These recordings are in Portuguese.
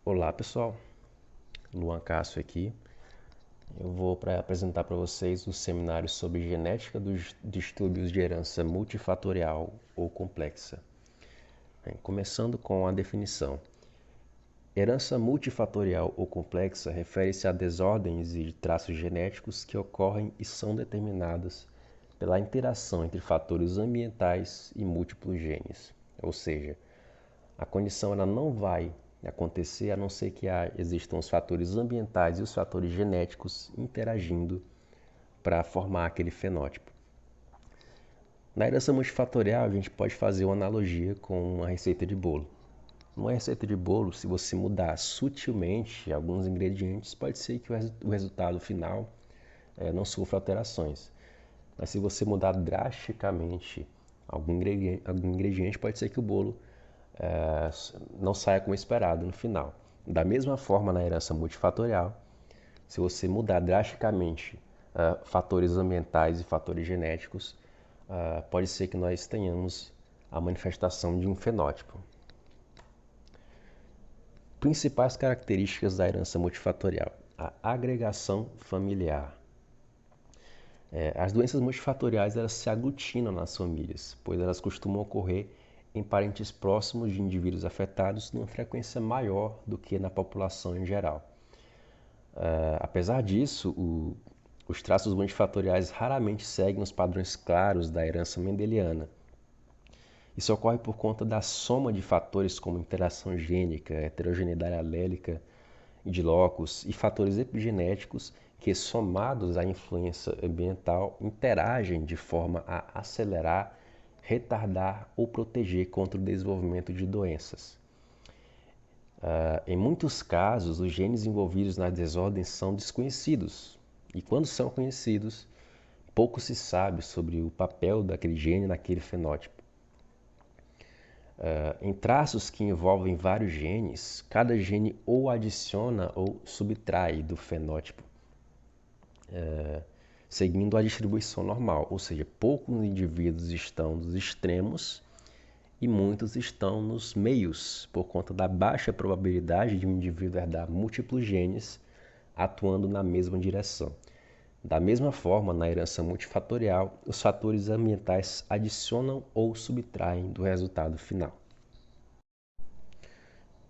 Olá pessoal, Luan Cássio aqui. Eu vou apresentar para vocês o seminário sobre genética dos distúrbios de herança multifatorial ou complexa. Bem, começando com a definição. Herança multifatorial ou complexa refere-se a desordens e traços genéticos que ocorrem e são determinadas pela interação entre fatores ambientais e múltiplos genes. Ou seja, a condição ela não vai acontecer a não ser que existam os fatores ambientais e os fatores genéticos interagindo para formar aquele fenótipo. Na herança multifatorial, a gente pode fazer uma analogia com uma receita de bolo. Numa receita de bolo, se você mudar sutilmente alguns ingredientes, pode ser que o resultado final não sofra alterações. Mas se você mudar drasticamente algum ingrediente, pode ser que o bolo não saia como esperado no final. Da mesma forma, na herança multifatorial, se você mudar drasticamente fatores ambientais e fatores genéticos, pode ser que nós tenhamos a manifestação de um fenótipo. Principais características da herança multifatorial: a agregação familiar. As doenças multifatoriais elas se aglutinam nas famílias, pois elas costumam ocorrer em parentes próximos de indivíduos afetados numa frequência maior do que na população em geral. Apesar disso, os traços multifatoriais raramente seguem os padrões claros da herança mendeliana. Isso ocorre por conta da soma de fatores como interação gênica, heterogeneidade alélica de locus e fatores epigenéticos que, somados à influência ambiental, interagem de forma a acelerar, retardar ou proteger contra o desenvolvimento de doenças. Em muitos casos, os genes envolvidos nas desordens são desconhecidos, e quando são conhecidos, pouco se sabe sobre o papel daquele gene naquele fenótipo. Em traços que envolvem vários genes, cada gene ou adiciona ou subtrai do fenótipo, seguindo a distribuição normal, ou seja, poucos indivíduos estão nos extremos e muitos estão nos meios, por conta da baixa probabilidade de um indivíduo herdar múltiplos genes atuando na mesma direção. Da mesma forma, na herança multifatorial, os fatores ambientais adicionam ou subtraem do resultado final.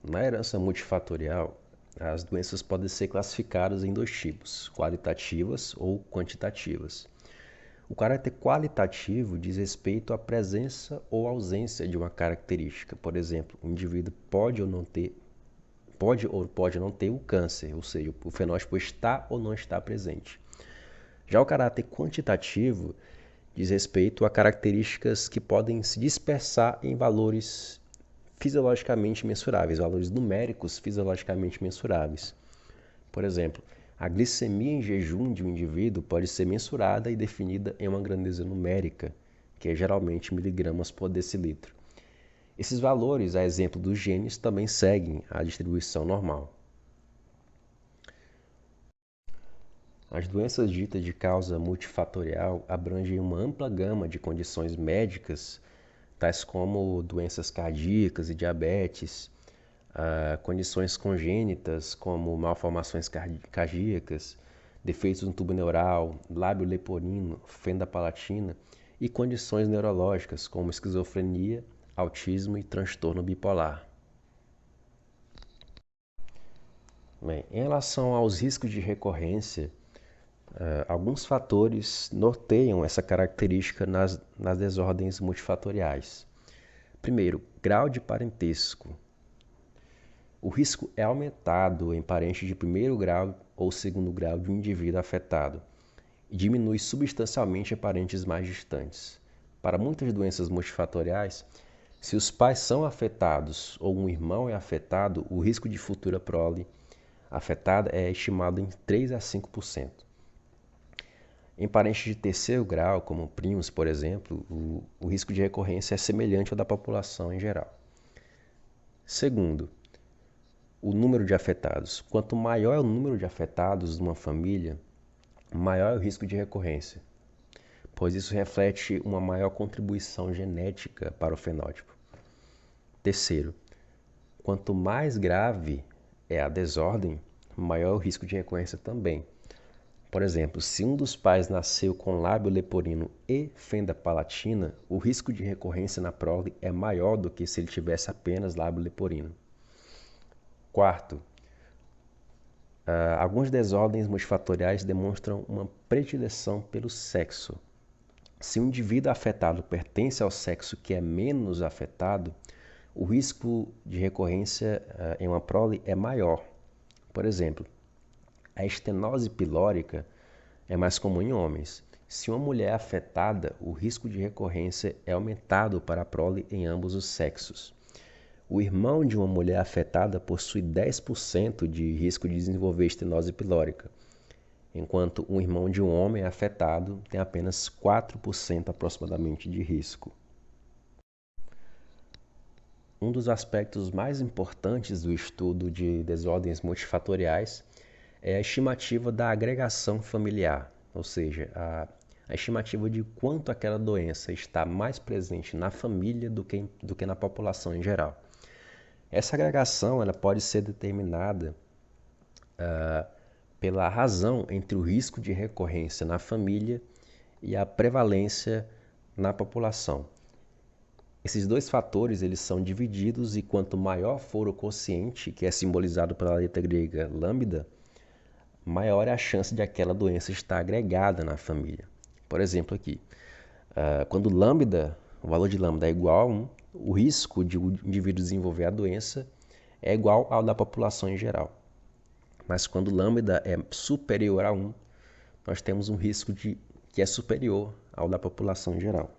Na herança multifatorial, as doenças podem ser classificadas em dois tipos, qualitativas ou quantitativas. O caráter qualitativo diz respeito à presença ou ausência de uma característica. Por exemplo, o indivíduo pode ou pode não ter o câncer, ou seja, o fenótipo está ou não está presente. Já o caráter quantitativo diz respeito a características que podem se dispersar em valores fisiologicamente mensuráveis, valores numéricos fisiologicamente mensuráveis. Por exemplo, a glicemia em jejum de um indivíduo pode ser mensurada e definida em uma grandeza numérica, que é geralmente miligramas por decilitro. Esses valores, a exemplo dos genes, também seguem a distribuição normal. As doenças ditas de causa multifatorial abrangem uma ampla gama de condições médicas, tais como doenças cardíacas e diabetes, condições congênitas como malformações cardíacas, defeitos no tubo neural, lábio leporino, fenda palatina e condições neurológicas como esquizofrenia, autismo e transtorno bipolar. Bem, em relação aos riscos de recorrência, alguns fatores norteiam essa característica nas desordens multifatoriais. Primeiro, grau de parentesco. O risco é aumentado em parentes de primeiro grau ou segundo grau de um indivíduo afetado e diminui substancialmente em parentes mais distantes. Para muitas doenças multifatoriais, se os pais são afetados ou um irmão é afetado, o risco de futura prole afetada é estimado em 3 a 5%. Em parentes de terceiro grau, como primos, por exemplo, o risco de recorrência é semelhante ao da população em geral. Segundo, o número de afetados. Quanto maior é o número de afetados numa família, maior é o risco de recorrência, pois isso reflete uma maior contribuição genética para o fenótipo. Terceiro, quanto mais grave é a desordem, maior é o risco de recorrência também. Por exemplo, se um dos pais nasceu com lábio leporino e fenda palatina, o risco de recorrência na prole é maior do que se ele tivesse apenas lábio leporino. Quarto, algumas desordens multifatoriais demonstram uma predileção pelo sexo. Se um indivíduo afetado pertence ao sexo que é menos afetado, o risco de recorrência em uma prole é maior. Por exemplo, a estenose pilórica é mais comum em homens. Se uma mulher é afetada, o risco de recorrência é aumentado para a prole em ambos os sexos. O irmão de uma mulher afetada possui 10% de risco de desenvolver estenose pilórica, enquanto um irmão de um homem afetado tem apenas 4% aproximadamente de risco. Um dos aspectos mais importantes do estudo de desordens multifatoriais é a estimativa da agregação familiar, ou seja, a estimativa de quanto aquela doença está mais presente na família do que na população em geral. Essa agregação ela pode ser determinada pela razão entre o risco de recorrência na família e a prevalência na população. Esses dois fatores eles são divididos e quanto maior for o quociente, que é simbolizado pela letra grega lambda, maior é a chance de aquela doença estar agregada na família. Por exemplo aqui, quando lambda, o valor de lambda é igual a 1, o risco de o indivíduo desenvolver a doença é igual ao da população em geral. Mas quando lambda é superior a 1, nós temos um risco que é superior ao da população em geral.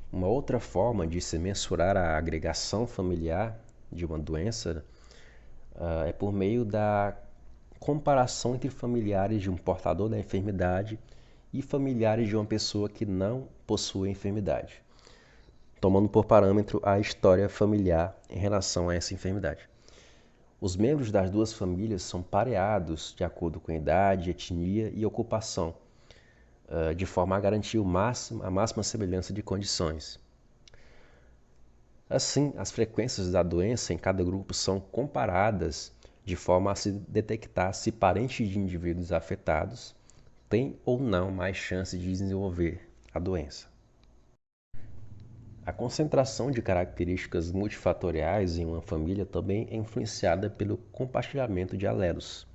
Uma outra forma de se mensurar a agregação familiar de uma doença é por meio da comparação entre familiares de um portador da enfermidade e familiares de uma pessoa que não possui a enfermidade, tomando por parâmetro a história familiar em relação a essa enfermidade. Os membros das duas famílias são pareados de acordo com a idade, etnia e ocupação, de forma a garantir a máxima semelhança de condições. Assim, as frequências da doença em cada grupo são comparadas de forma a se detectar se parentes de indivíduos afetados têm ou não mais chance de desenvolver a doença. A concentração de características multifatoriais em uma família também é influenciada pelo compartilhamento de alelos.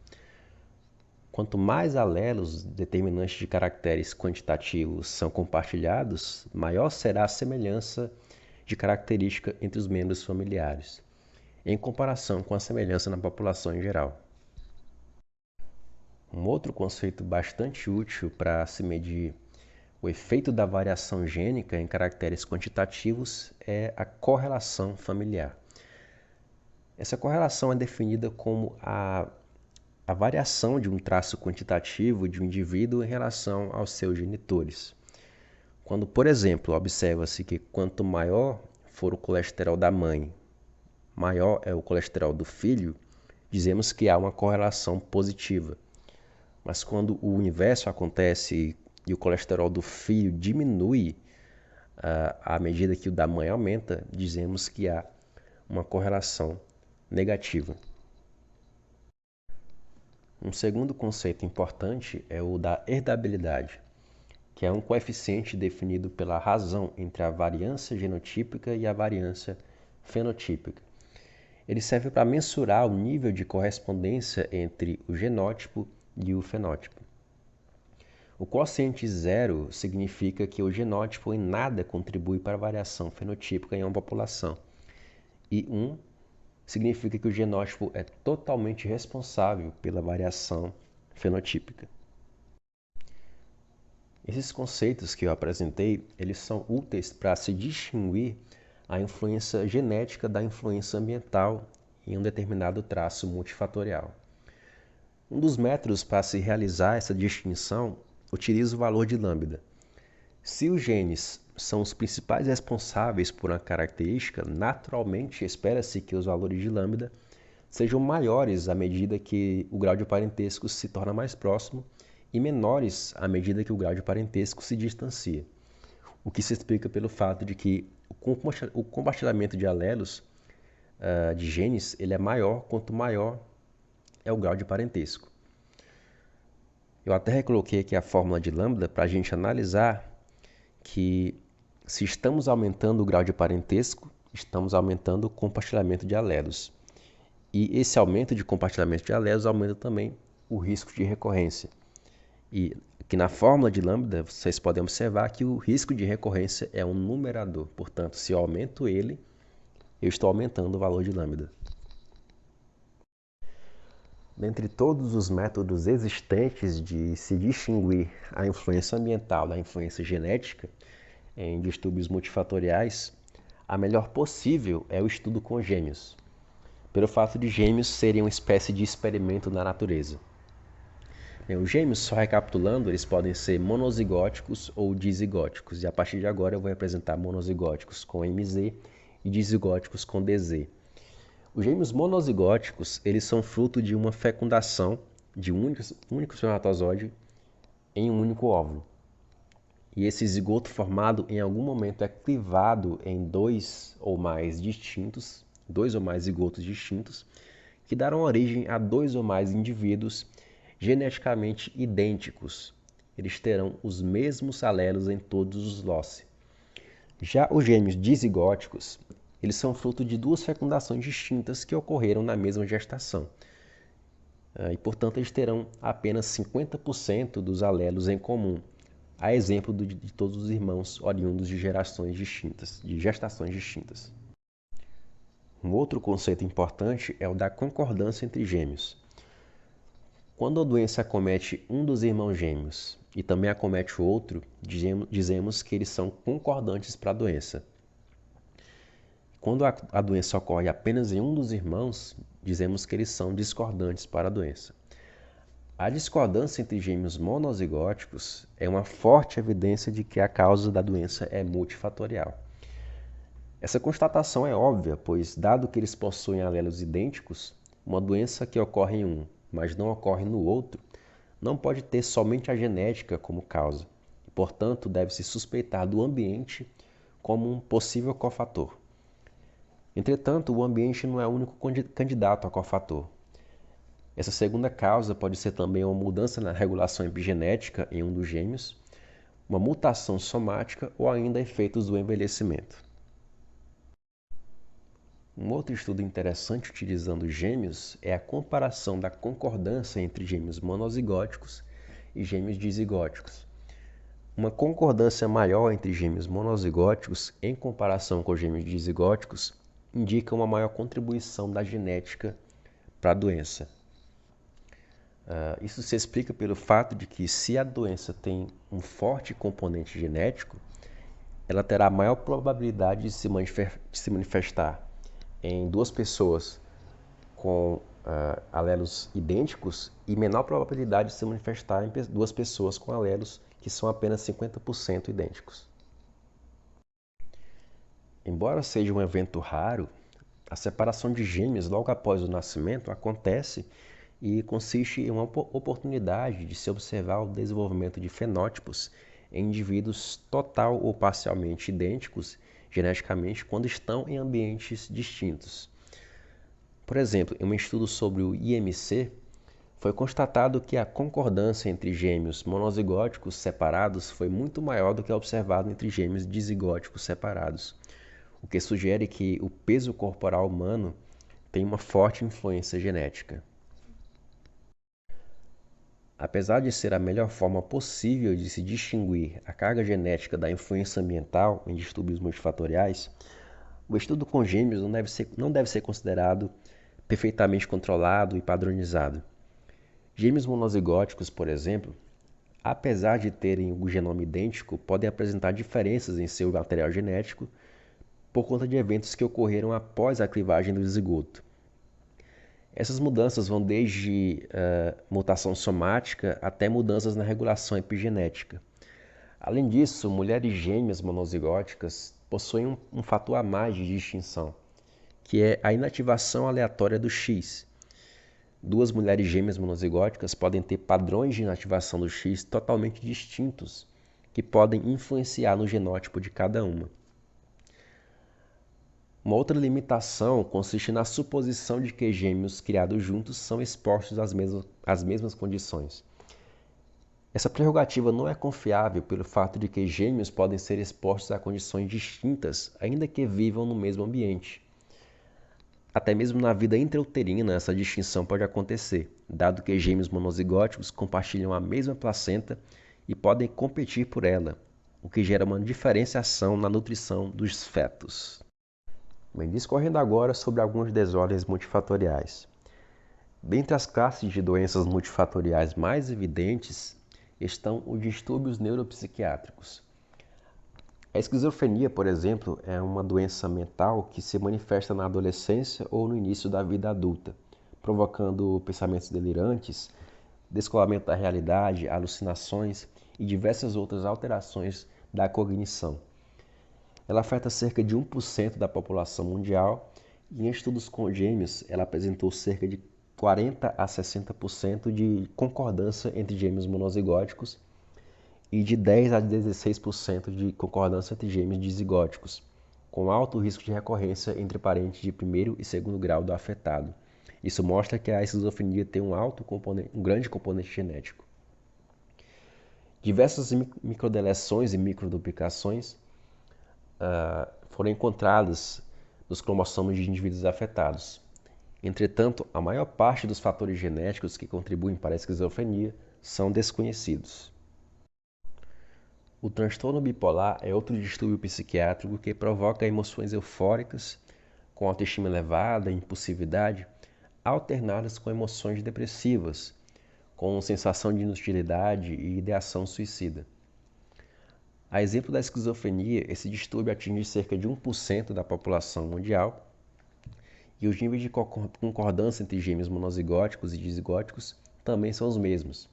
Quanto mais alelos determinantes de caracteres quantitativos são compartilhados, maior será a semelhança de característica entre os membros familiares, em comparação com a semelhança na população em geral. Um outro conceito bastante útil para se medir o efeito da variação gênica em caracteres quantitativos é a correlação familiar. Essa correlação é definida como a variação de um traço quantitativo de um indivíduo em relação aos seus genitores. Quando, por exemplo, observa-se que quanto maior for o colesterol da mãe, maior é o colesterol do filho, dizemos que há uma correlação positiva. Mas quando o inverso acontece e o colesterol do filho diminui à medida que o da mãe aumenta, dizemos que há uma correlação negativa. Um segundo conceito importante é o da herdabilidade, que é um coeficiente definido pela razão entre a variância genotípica e a variância fenotípica. Ele serve para mensurar o nível de correspondência entre o genótipo e o fenótipo. O quociente zero significa que o genótipo em nada contribui para a variação fenotípica em uma população, e 1 significa que o genótipo é totalmente responsável pela variação fenotípica. Esses conceitos que eu apresentei, eles são úteis para se distinguir a influência genética da influência ambiental em um determinado traço multifatorial. Um dos métodos para se realizar essa distinção utiliza o valor de lambda. Se os genes são os principais responsáveis por uma característica, naturalmente espera-se que os valores de lambda sejam maiores à medida que o grau de parentesco se torna mais próximo e menores à medida que o grau de parentesco se distancia, o que se explica pelo fato de que o compartilhamento de alelos de genes ele é maior quanto maior é o grau de parentesco. Eu até recoloquei aqui a fórmula de lambda para a gente analisar que se estamos aumentando o grau de parentesco, estamos aumentando o compartilhamento de alelos. E esse aumento de compartilhamento de alelos aumenta também o risco de recorrência. E aqui na fórmula de lambda, vocês podem observar que o risco de recorrência é um numerador. Portanto, se eu aumento ele, eu estou aumentando o valor de lambda. Dentre todos os métodos existentes de se distinguir a influência ambiental da influência genética em distúrbios multifatoriais, a melhor possível é o estudo com gêmeos, pelo fato de gêmeos serem uma espécie de experimento na natureza. Os gêmeos, só recapitulando, eles podem ser monozigóticos ou dizigóticos, e a partir de agora eu vou apresentar monozigóticos com MZ e dizigóticos com DZ. Os gêmeos monozigóticos, eles são fruto de uma fecundação de um único espermatozoide em um único óvulo. E esse zigoto formado em algum momento é clivado em dois ou mais zigotos distintos, que darão origem a dois ou mais indivíduos geneticamente idênticos. Eles terão os mesmos alelos em todos os loci. Já os gêmeos dizigóticos, eles são fruto de duas fecundações distintas que ocorreram na mesma gestação. E, portanto, eles terão apenas 50% dos alelos em comum, a exemplo de todos os irmãos oriundos de gestações distintas. Um outro conceito importante é o da concordância entre gêmeos. Quando a doença acomete um dos irmãos gêmeos e também acomete o outro, dizemos que eles são concordantes para a doença. Quando a doença ocorre apenas em um dos irmãos, dizemos que eles são discordantes para a doença. A discordância entre gêmeos monozigóticos é uma forte evidência de que a causa da doença é multifatorial. Essa constatação é óbvia, pois, dado que eles possuem alelos idênticos, uma doença que ocorre em um, mas não ocorre no outro, não pode ter somente a genética como causa. E, portanto, deve-se suspeitar do ambiente como um possível cofator. Entretanto, o ambiente não é o único candidato a cofator. Essa segunda causa pode ser também uma mudança na regulação epigenética em um dos gêmeos, uma mutação somática ou ainda efeitos do envelhecimento. Um outro estudo interessante utilizando gêmeos é a comparação da concordância entre gêmeos monozigóticos e gêmeos dizigóticos. Uma concordância maior entre gêmeos monozigóticos em comparação com gêmeos dizigóticos indica uma maior contribuição da genética para a doença. Isso se explica pelo fato de que, se a doença tem um forte componente genético, ela terá maior probabilidade de se manifestar em duas pessoas com alelos idênticos e menor probabilidade de se manifestar em duas pessoas com alelos que são apenas 50% idênticos. Embora seja um evento raro, a separação de gêmeos logo após o nascimento acontece e consiste em uma oportunidade de se observar o desenvolvimento de fenótipos em indivíduos total ou parcialmente idênticos geneticamente quando estão em ambientes distintos. Por exemplo, em um estudo sobre o IMC, foi constatado que a concordância entre gêmeos monozigóticos separados foi muito maior do que a observada entre gêmeos dizigóticos separados, o que sugere que o peso corporal humano tem uma forte influência genética. Apesar de ser a melhor forma possível de se distinguir a carga genética da influência ambiental em distúrbios multifatoriais, o estudo com gêmeos não deve ser considerado perfeitamente controlado e padronizado. Gêmeos monozigóticos, por exemplo, apesar de terem o genoma idêntico, podem apresentar diferenças em seu material genético por conta de eventos que ocorreram após a clivagem do zigoto. Essas mudanças vão desde mutação somática até mudanças na regulação epigenética. Além disso, mulheres gêmeas monozigóticas possuem um fator a mais de distinção, que é a inativação aleatória do X. Duas mulheres gêmeas monozigóticas podem ter padrões de inativação do X totalmente distintos, que podem influenciar no genótipo de cada uma. Uma outra limitação consiste na suposição de que gêmeos criados juntos são expostos às mesmas condições. Essa prerrogativa não é confiável pelo fato de que gêmeos podem ser expostos a condições distintas, ainda que vivam no mesmo ambiente. Até mesmo na vida intrauterina, essa distinção pode acontecer, dado que gêmeos monozigóticos compartilham a mesma placenta e podem competir por ela, o que gera uma diferenciação na nutrição dos fetos. Bem, discorrendo agora sobre algumas desordens multifatoriais. Dentre as classes de doenças multifatoriais mais evidentes estão os distúrbios neuropsiquiátricos. A esquizofrenia, por exemplo, é uma doença mental que se manifesta na adolescência ou no início da vida adulta, provocando pensamentos delirantes, descolamento da realidade, alucinações e diversas outras alterações da cognição. Ela afeta cerca de 1% da população mundial e em estudos com gêmeos ela apresentou cerca de 40 a 60% de concordância entre gêmeos monozigóticos e de 10 a 16% de concordância entre gêmeos dizigóticos, com alto risco de recorrência entre parentes de primeiro e segundo grau do afetado. Isso mostra que a esquizofrenia tem um grande componente genético. Diversas microdeleções e microduplicações foram encontradas nos cromossomos de indivíduos afetados. Entretanto, a maior parte dos fatores genéticos que contribuem para a esquizofrenia são desconhecidos. O transtorno bipolar é outro distúrbio psiquiátrico que provoca emoções eufóricas, com autoestima elevada e impulsividade, alternadas com emoções depressivas, com sensação de inutilidade e ideação suicida. A exemplo da esquizofrenia, esse distúrbio atinge cerca de 1% da população mundial e os níveis de concordância entre gêmeos monozigóticos e dizigóticos também são os mesmos,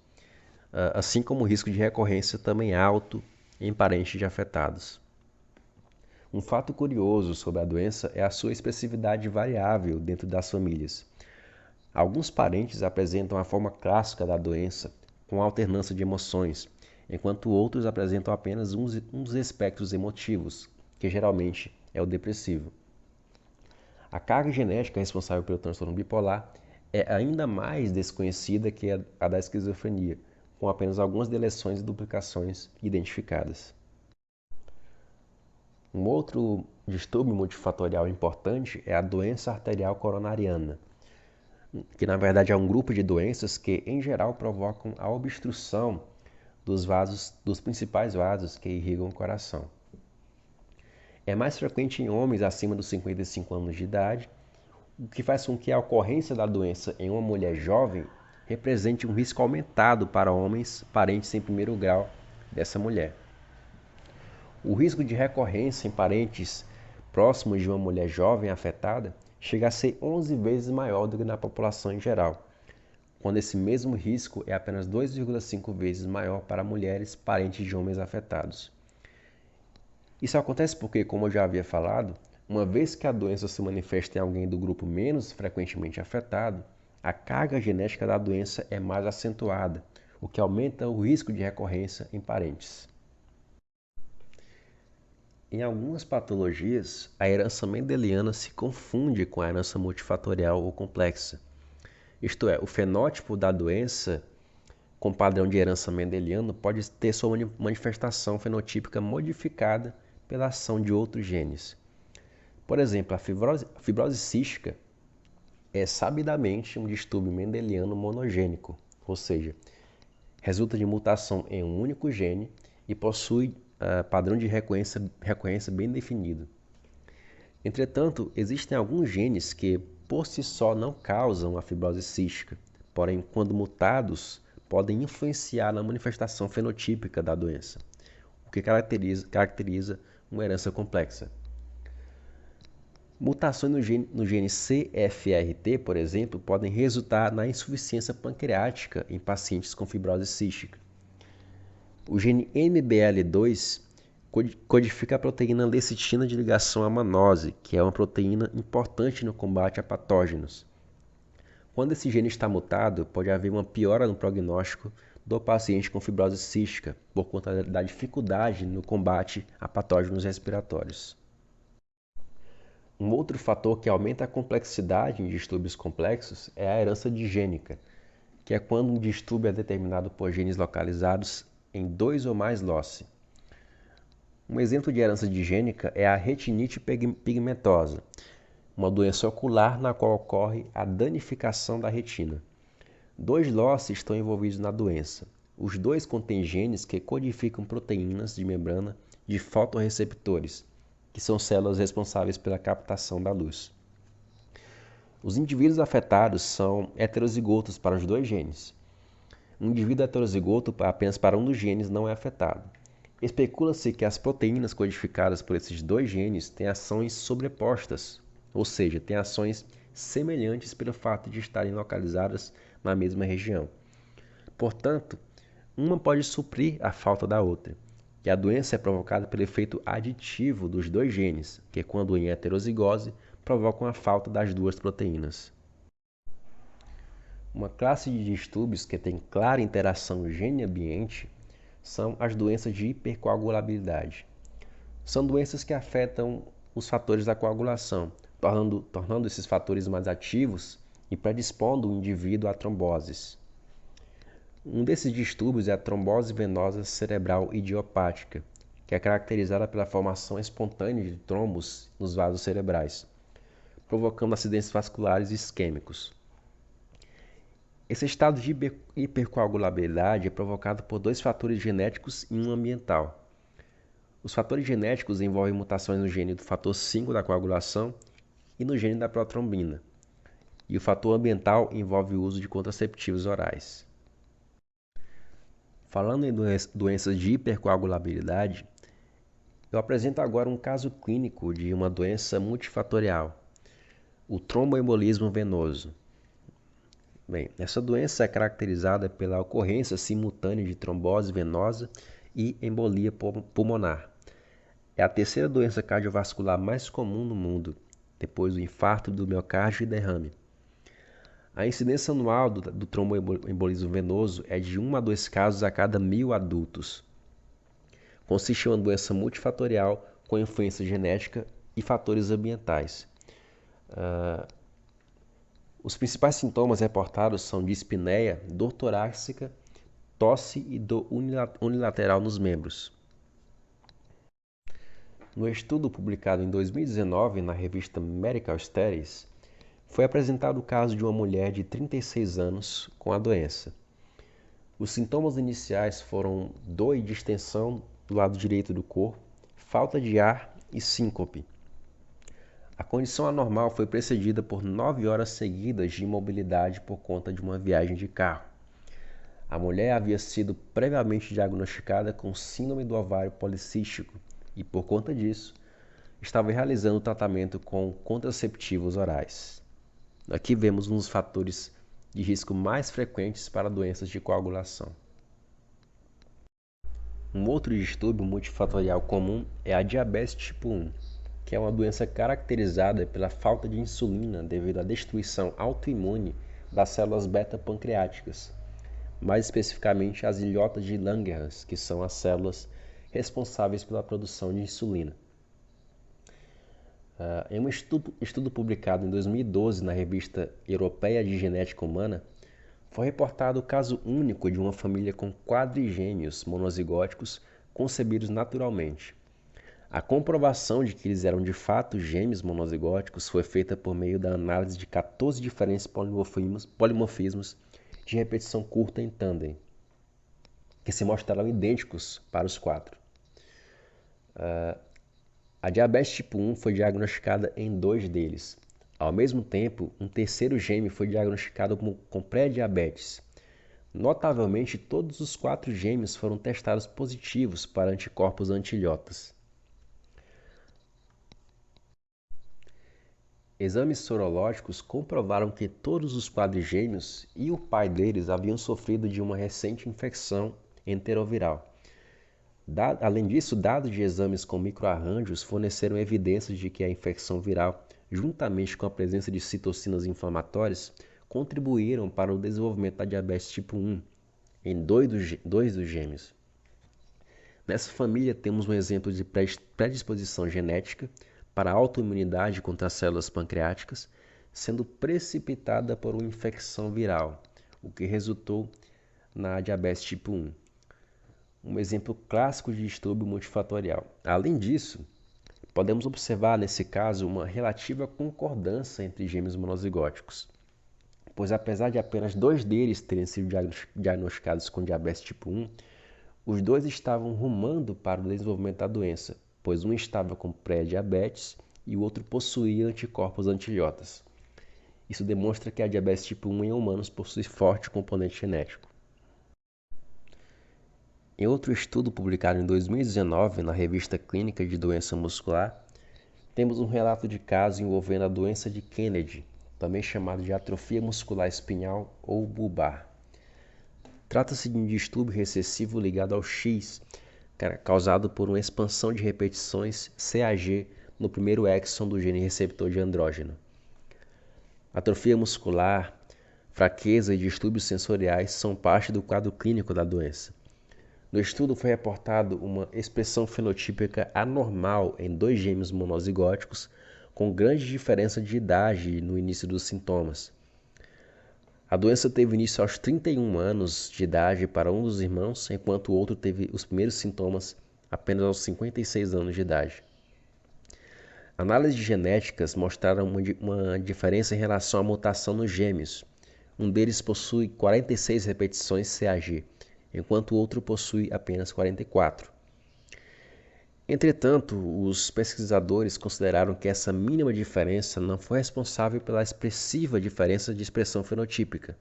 assim como o risco de recorrência também é alto em parentes de afetados. Um fato curioso sobre a doença é a sua expressividade variável dentro das famílias. Alguns parentes apresentam a forma clássica da doença, com alternância de emoções, enquanto outros apresentam apenas uns espectros emotivos, que geralmente é o depressivo. A carga genética responsável pelo transtorno bipolar é ainda mais desconhecida que a da esquizofrenia, com apenas algumas deleções e duplicações identificadas. Um outro distúrbio multifatorial importante é a doença arterial coronariana, que na verdade é um grupo de doenças que, em geral, provocam a obstrução dos principais vasos que irrigam o coração. É mais frequente em homens acima dos 55 anos de idade, o que faz com que a ocorrência da doença em uma mulher jovem represente um risco aumentado para homens parentes em primeiro grau dessa mulher. O risco de recorrência em parentes próximos de uma mulher jovem afetada chega a ser 11 vezes maior do que na população em geral, quando esse mesmo risco é apenas 2,5 vezes maior para mulheres parentes de homens afetados. Isso acontece porque, como eu já havia falado, uma vez que a doença se manifesta em alguém do grupo menos frequentemente afetado, a carga genética da doença é mais acentuada, o que aumenta o risco de recorrência em parentes. Em algumas patologias, a herança mendeliana se confunde com a herança multifatorial ou complexa. Isto é, o fenótipo da doença com padrão de herança mendeliano pode ter sua manifestação fenotípica modificada pela ação de outros genes. Por exemplo, a fibrose cística é sabidamente um distúrbio mendeliano monogênico, ou seja, resulta de mutação em um único gene e possui padrão de recorrência bem definido. Entretanto, existem alguns genes que, por si só, não causam a fibrose cística, porém, quando mutados, podem influenciar na manifestação fenotípica da doença, o que caracteriza uma herança complexa. Mutações no gene CFRT, por exemplo, podem resultar na insuficiência pancreática em pacientes com fibrose cística. O gene MBL2 codifica a proteína lecitina de ligação à manose, que é uma proteína importante no combate a patógenos. Quando esse gene está mutado, pode haver uma piora no prognóstico do paciente com fibrose cística, por conta da dificuldade no combate a patógenos respiratórios. Um outro fator que aumenta a complexidade em distúrbios complexos é a herança digênica, que é quando um distúrbio é determinado por genes localizados em dois ou mais loci. Um exemplo de herança digênica é a retinite pigmentosa, uma doença ocular na qual ocorre a danificação da retina. Dois loci estão envolvidos na doença. Os dois contêm genes que codificam proteínas de membrana de fotorreceptores, que são células responsáveis pela captação da luz. Os indivíduos afetados são heterozigotos para os dois genes. Um indivíduo heterozigoto apenas para um dos genes não é afetado. Especula-se que as proteínas codificadas por esses dois genes têm ações sobrepostas, ou seja, têm ações semelhantes pelo fato de estarem localizadas na mesma região. Portanto, uma pode suprir a falta da outra, e a doença é provocada pelo efeito aditivo dos dois genes, que quando em heterozigose, provocam a falta das duas proteínas. Uma classe de distúrbios que tem clara interação gene-ambiente são as doenças de hipercoagulabilidade. São doenças que afetam os fatores da coagulação, tornando esses fatores mais ativos e predispondo o indivíduo a tromboses. Um desses distúrbios é a trombose venosa cerebral idiopática, que é caracterizada pela formação espontânea de trombos nos vasos cerebrais, provocando acidentes vasculares isquêmicos. Esse estado de hipercoagulabilidade é provocado por dois fatores genéticos e um ambiental. Os fatores genéticos envolvem mutações no gene do fator 5 da coagulação e no gene da protrombina, e o fator ambiental envolve o uso de contraceptivos orais. Falando em doenças de hipercoagulabilidade, eu apresento agora um caso clínico de uma doença multifatorial, o tromboembolismo venoso. Bem, essa doença é caracterizada pela ocorrência simultânea de trombose venosa e embolia pulmonar. É a terceira doença cardiovascular mais comum no mundo, depois do infarto do miocárdio e derrame. A incidência anual do tromboembolismo venoso é de 1 a 2 casos a cada 1.000 adultos. Consiste em uma doença multifatorial com influência genética e fatores ambientais. Os principais sintomas reportados são dispneia, dor torácica, tosse e dor unilateral nos membros. No estudo publicado em 2019 na revista Medical Studies, foi apresentado o caso de uma mulher de 36 anos com a doença. Os sintomas iniciais foram dor e distensão do lado direito do corpo, falta de ar e síncope. A condição anormal foi precedida por 9 horas seguidas de imobilidade por conta de uma viagem de carro. A mulher havia sido previamente diagnosticada com síndrome do ovário policístico e, por conta disso, estava realizando tratamento com contraceptivos orais. Aqui vemos um dos fatores de risco mais frequentes para doenças de coagulação. Um outro distúrbio multifatorial comum é a diabetes tipo 1, que é uma doença caracterizada pela falta de insulina devido à destruição autoimune das células beta-pancreáticas, mais especificamente as ilhotas de Langerhans, que são as células responsáveis pela produção de insulina. Em um estudo publicado em 2012 na revista Europeia de Genética Humana, foi reportado o caso único de uma família com quadrigêmeos monozigóticos concebidos naturalmente. A comprovação de que eles eram de fato gêmeos monozigóticos foi feita por meio da análise de 14 diferentes polimorfismos de repetição curta em tandem, que se mostraram idênticos para os quatro. A diabetes tipo 1 foi diagnosticada em 2 deles. Ao mesmo tempo, um terceiro gêmeo foi diagnosticado com pré-diabetes. Notavelmente, todos os 4 gêmeos foram testados positivos para anticorpos anti-ilhotas. Exames sorológicos comprovaram que todos os quadrigêmeos e o pai deles haviam sofrido de uma recente infecção enteroviral. Além disso, dados de exames com microarranjos forneceram evidências de que a infecção viral, juntamente com a presença de citocinas inflamatórias, contribuíram para o desenvolvimento da diabetes tipo 1 em dois dos gêmeos. Nessa família temos um exemplo de predisposição genética para a autoimunidade contra as células pancreáticas, sendo precipitada por uma infecção viral, o que resultou na diabetes tipo 1. Um exemplo clássico de distúrbio multifatorial. Além disso, podemos observar nesse caso uma relativa concordância entre gêmeos monozigóticos, pois apesar de apenas 2 deles terem sido diagnosticados com diabetes tipo 1, os 2 estavam rumando para o desenvolvimento da doença, pois um estava com pré-diabetes e o outro possuía anticorpos anti-ilhotas. Isso demonstra que a diabetes tipo 1 em humanos possui forte componente genético. Em outro estudo publicado em 2019 na revista Clínica de Doença Muscular, temos um relato de caso envolvendo a doença de Kennedy, também chamada de atrofia muscular espinhal ou bulbar. Trata-se de um distúrbio recessivo ligado ao X, causado por uma expansão de repetições CAG no primeiro exon do gene receptor de andrógeno. Atrofia muscular, fraqueza e distúrbios sensoriais são parte do quadro clínico da doença. No estudo foi reportado uma expressão fenotípica anormal em 2 gêmeos monozigóticos, com grande diferença de idade no início dos sintomas. A doença teve início aos 31 anos de idade para um dos irmãos, enquanto o outro teve os primeiros sintomas apenas aos 56 anos de idade. Análises genéticas mostraram uma diferença em relação à mutação nos gêmeos. Um deles possui 46 repetições CAG, enquanto o outro possui apenas 44. Entretanto, os pesquisadores consideraram que essa mínima diferença não foi responsável pela expressiva diferença de expressão fenotípica.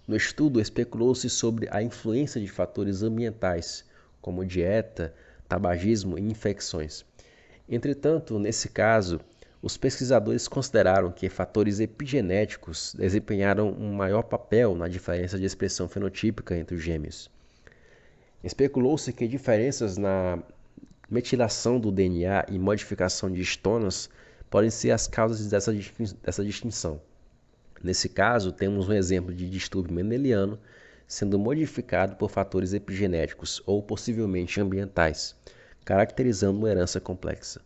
No estudo, especulou-se sobre a influência de fatores ambientais, como dieta, tabagismo e infecções. Entretanto, nesse caso, os pesquisadores consideraram que fatores epigenéticos desempenharam um maior papel na diferença de expressão fenotípica entre os gêmeos. Especulou-se que diferenças na metilação do DNA e modificação de histonas podem ser as causas dessa distinção. Nesse caso, temos um exemplo de distúrbio mendeliano sendo modificado por fatores epigenéticos ou possivelmente ambientais, caracterizando uma herança complexa.